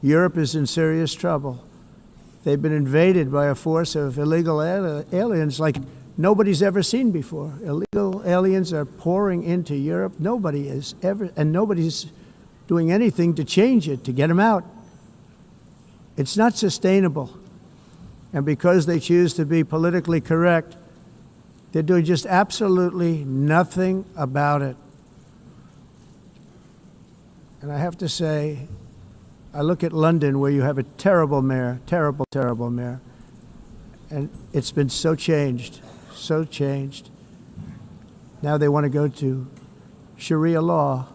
Europe is in serious trouble. They've been invaded by a force of illegal aliens like nobody's ever seen before. Illegal aliens are pouring into Europe. Nobody is ever, and nobody's doing anything to change it, to get them out. It's not sustainable. And because they choose to be politically correct, they're doing just absolutely nothing about it. And I have to say, I look at London, where you have a terrible mayor, terrible, terrible mayor, and it's been so changed, so changed. Now they want to go to Sharia law,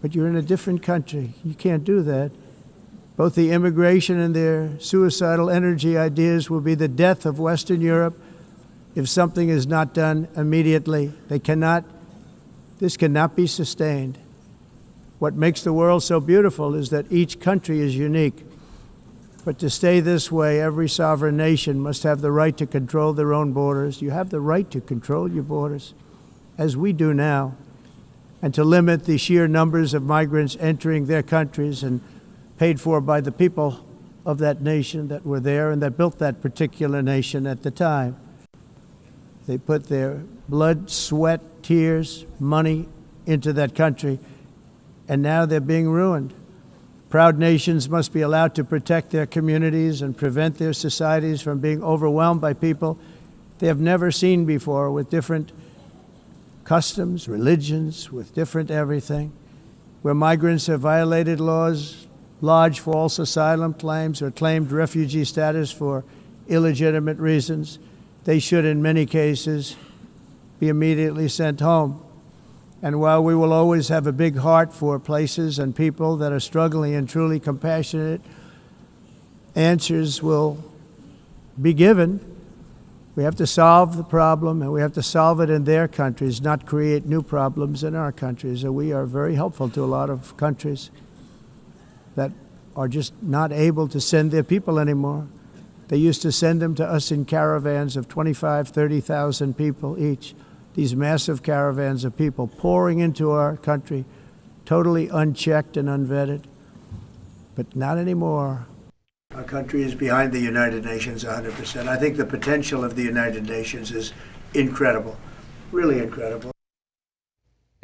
but you're in a different country. You can't do that. Both the immigration and their suicidal energy ideas will be the death of Western Europe if something is not done immediately. This cannot be sustained. What makes the world so beautiful is that each country is unique. But to stay this way, every sovereign nation must have the right to control their own borders. You have the right to control your borders, as we do now, and to limit the sheer numbers of migrants entering their countries and paid for by the people of that nation that were there and that built that particular nation at the time. They put their blood, sweat, tears, money into that country, and now they're being ruined. Proud nations must be allowed to protect their communities and prevent their societies from being overwhelmed by people they have never seen before, with different customs, religions, with different everything. Where migrants have violated laws, lodged false asylum claims, or claimed refugee status for illegitimate reasons, they should, in many cases, be immediately sent home. And while we will always have a big heart for places and people that are struggling and truly compassionate, answers will be given. We have to solve the problem, and we have to solve it in their countries, not create new problems in our countries. And we are very helpful to a lot of countries that are just not able to send their people anymore. They used to send them to us in caravans of 25,000, 30,000 people each. These massive caravans of people pouring into our country, totally unchecked and unvetted. But not anymore. Our country is behind the United Nations 100%. I think the potential of the United Nations is incredible, really incredible.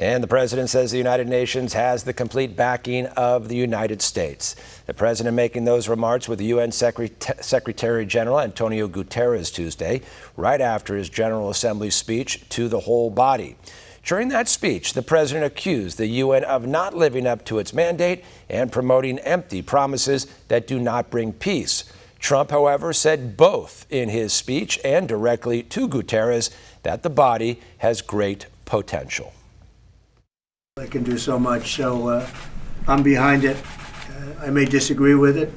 And the president says the United Nations has the complete backing of the United States. The president making those remarks with the UN Secretary General Antonio Guterres Tuesday, right after his General Assembly speech to the whole body. During that speech, the president accused the UN of not living up to its mandate and promoting empty promises that do not bring peace. Trump, however, said both in his speech and directly to Guterres that the body has great potential. I can do so much, so I'm behind it. I may disagree with it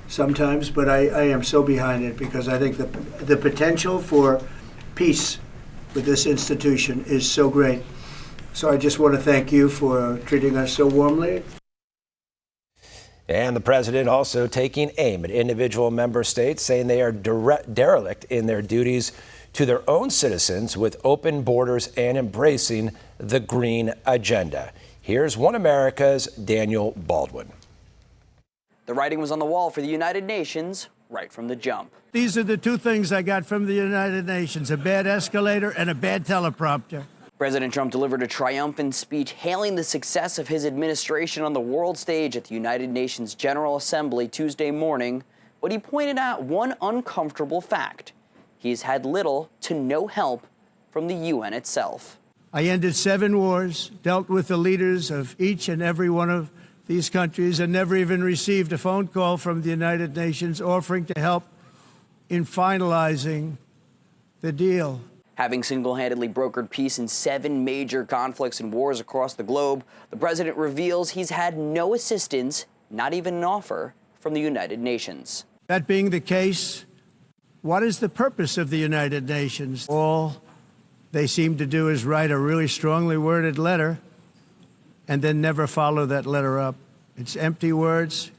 sometimes, but I am so behind it because I think the potential for peace with this institution is so great. So I just want to thank you for treating us so warmly. And the president also taking aim at individual member states, saying they are derelict in their duties to their own citizens with open borders and embracing the green agenda. Here's One America's Daniel Baldwin. The writing was on the wall for the United Nations right from the jump. These are the two things I got from the United Nations, a bad escalator and a bad teleprompter. President Trump delivered a triumphant speech hailing the success of his administration on the world stage at the United Nations General Assembly Tuesday morning, but he pointed out one uncomfortable fact. He's had little to no help from the UN itself. I ended 7 wars, dealt with the leaders of each and every one of these countries, and never even received a phone call from the United Nations offering to help in finalizing the deal. Having single-handedly brokered peace in 7 major conflicts and wars across the globe, the president reveals he's had no assistance, not even an offer, from the United Nations. That being the case, what is the purpose of the United Nations? All they seem to do is write a really strongly worded letter and then never follow that letter up. It's empty words,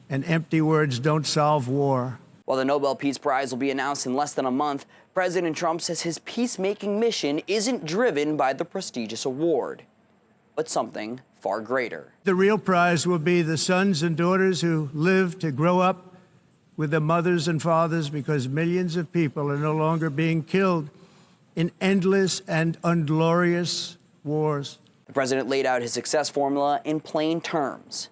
and empty words don't solve war. While the Nobel Peace Prize will be announced in less than a month, President Trump says his peacemaking mission isn't driven by the prestigious award. but something far greater. The real prize will be the sons and daughters who live to grow up with their mothers and fathers, because millions of people are no longer being killed in endless and unglorious wars. The president laid out his success formula in plain terms.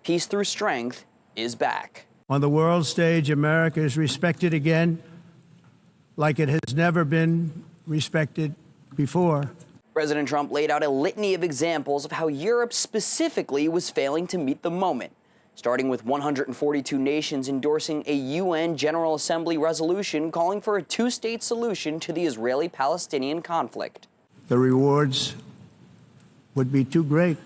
Peace through strength is back. On the world stage, America is respected again like it has never been respected before. President Trump laid out a litany of examples of how Europe specifically was failing to meet the moment, starting with 142 nations endorsing a UN General Assembly resolution calling for a two-state solution to the Israeli-Palestinian conflict. The rewards would be too great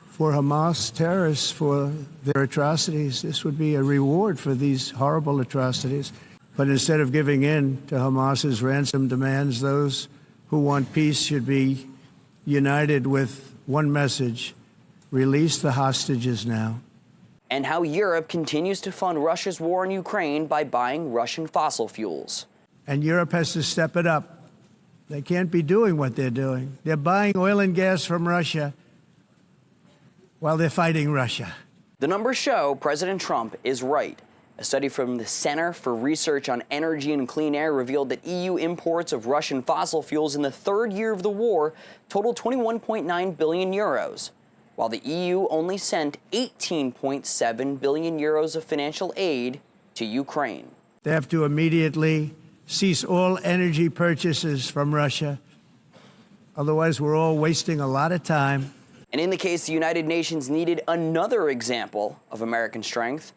for Hamas terrorists for their atrocities. This would be a reward for these horrible atrocities. But instead of giving in to Hamas's ransom demands, those who want peace should be united with one message: release the hostages now. And how Europe continues to fund Russia's war in Ukraine by buying Russian fossil fuels. And Europe has to step it up. They can't be doing what they're doing. They're buying oil and gas from Russia while they're fighting Russia. The numbers show President Trump is right. A study from the Center for Research on Energy and Clean Air revealed that EU imports of Russian fossil fuels in the third year of the war totaled 21.9 billion euros, while the EU only sent 18.7 billion euros of financial aid to Ukraine. They have to immediately cease all energy purchases from Russia. Otherwise, we're all wasting a lot of time. And in the case the United Nations needed another example of American strength,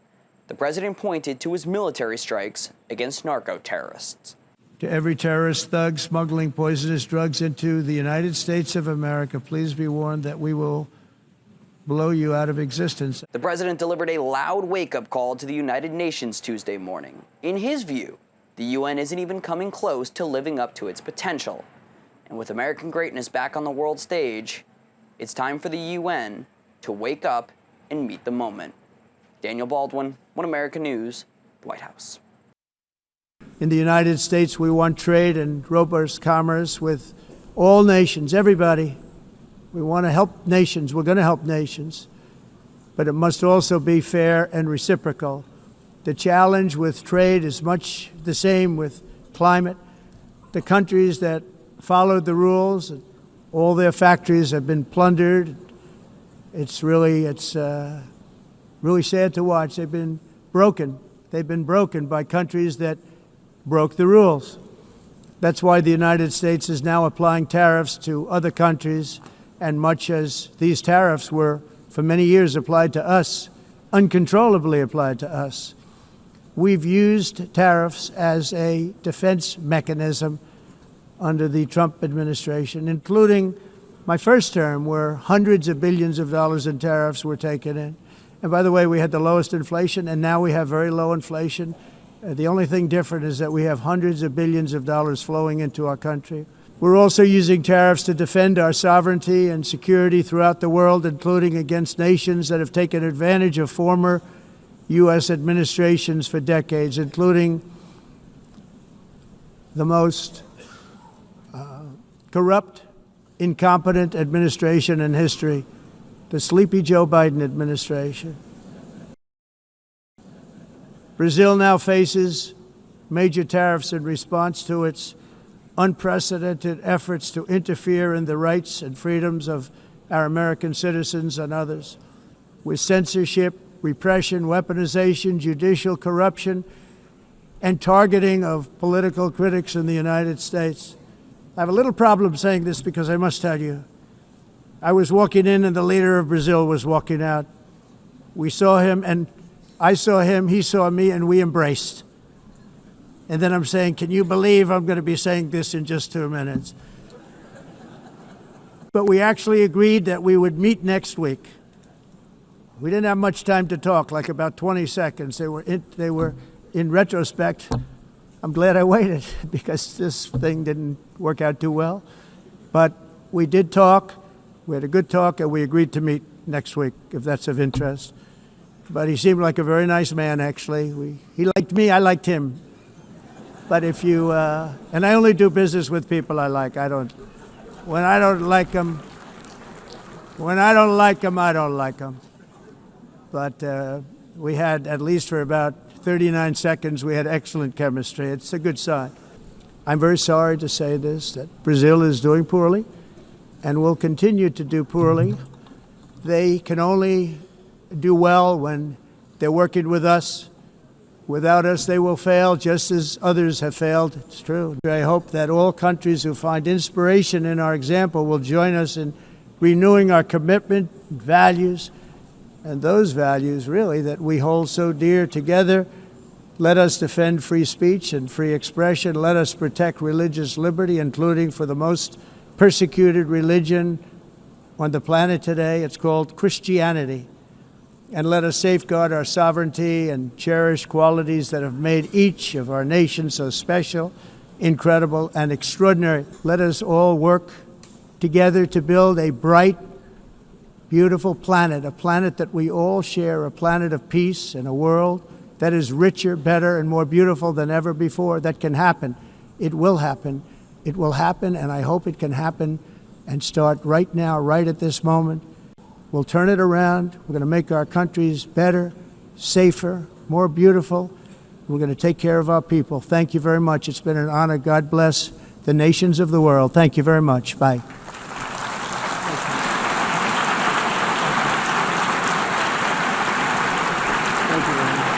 the president pointed to his military strikes against narco-terrorists. To every terrorist thug smuggling poisonous drugs into the United States of America, please be warned that we will blow you out of existence. The president delivered a loud wake-up call to the United Nations Tuesday morning. In his view, the UN isn't even coming close to living up to its potential. And with American greatness back on the world stage, it's time for the UN to wake up and meet the moment. Daniel Baldwin, One America News, the White House. In the United States, we want trade and robust commerce with all nations, everybody. We want to help nations. We're going to help nations. But it must also be fair and reciprocal. The challenge with trade is much the same with climate. The countries that followed the rules, all their factories have been plundered. It's really sad to watch. They've been broken. They've been broken by countries that broke the rules. That's why the United States is now applying tariffs to other countries, and much as these tariffs were for many years applied to us, uncontrollably applied to us. We've used tariffs as a defense mechanism under the Trump administration, including my first term, where hundreds of billions of dollars in tariffs were taken in. And by the way, we had the lowest inflation, and now we have very low inflation. The only thing different is that we have hundreds of billions of dollars flowing into our country. We're also using tariffs to defend our sovereignty and security throughout the world, including against nations that have taken advantage of former U.S. administrations for decades, including the most corrupt, incompetent administration in history, the sleepy Joe Biden administration. Brazil now faces major tariffs in response to its unprecedented efforts to interfere in the rights and freedoms of our American citizens and others, with censorship, repression, weaponization, judicial corruption, and targeting of political critics in the United States. I have a little problem saying this because I must tell you, I was walking in and the leader of Brazil was walking out. We saw him and I saw him, he saw me, and we embraced. And then I'm saying, can you believe I'm going to be saying this in just 2 minutes? But we actually agreed that we would meet next week. We didn't have much time to talk, like about 20 seconds. They were in retrospect, I'm glad I waited because this thing didn't work out too well. But we did talk, we had a good talk, and we agreed to meet next week, if that's of interest. But he seemed like a very nice man, actually. He liked me, I liked him. But if you, and I only do business with people I like. When I don't like them, When I don't like them, I don't like them. But we had, at least for about 39 seconds, we had excellent chemistry. It's a good sign. I'm very sorry to say this, that Brazil is doing poorly and will continue to do poorly. They can only do well when they're working with us. Without us, they will fail, just as others have failed. It's true. I hope that all countries who find inspiration in our example will join us in renewing our commitment, values, and those values, really, that we hold so dear together. Let us defend free speech and free expression. Let us protect religious liberty, including for the most persecuted religion on the planet today. It's called Christianity. And let us safeguard our sovereignty and cherish qualities that have made each of our nations so special, incredible, and extraordinary. Let us all work together to build a bright, beautiful planet, a planet that we all share, a planet of peace and a world that is richer, better, and more beautiful than ever before. That can happen. It will happen. It will happen, and I hope it can happen and start right now, right at this moment. We'll turn it around. We're going to make our countries better, safer, more beautiful. We're going to take care of our people. Thank you very much. It's been an honor. God bless the nations of the world. Thank you very much. Bye. Thank you very much.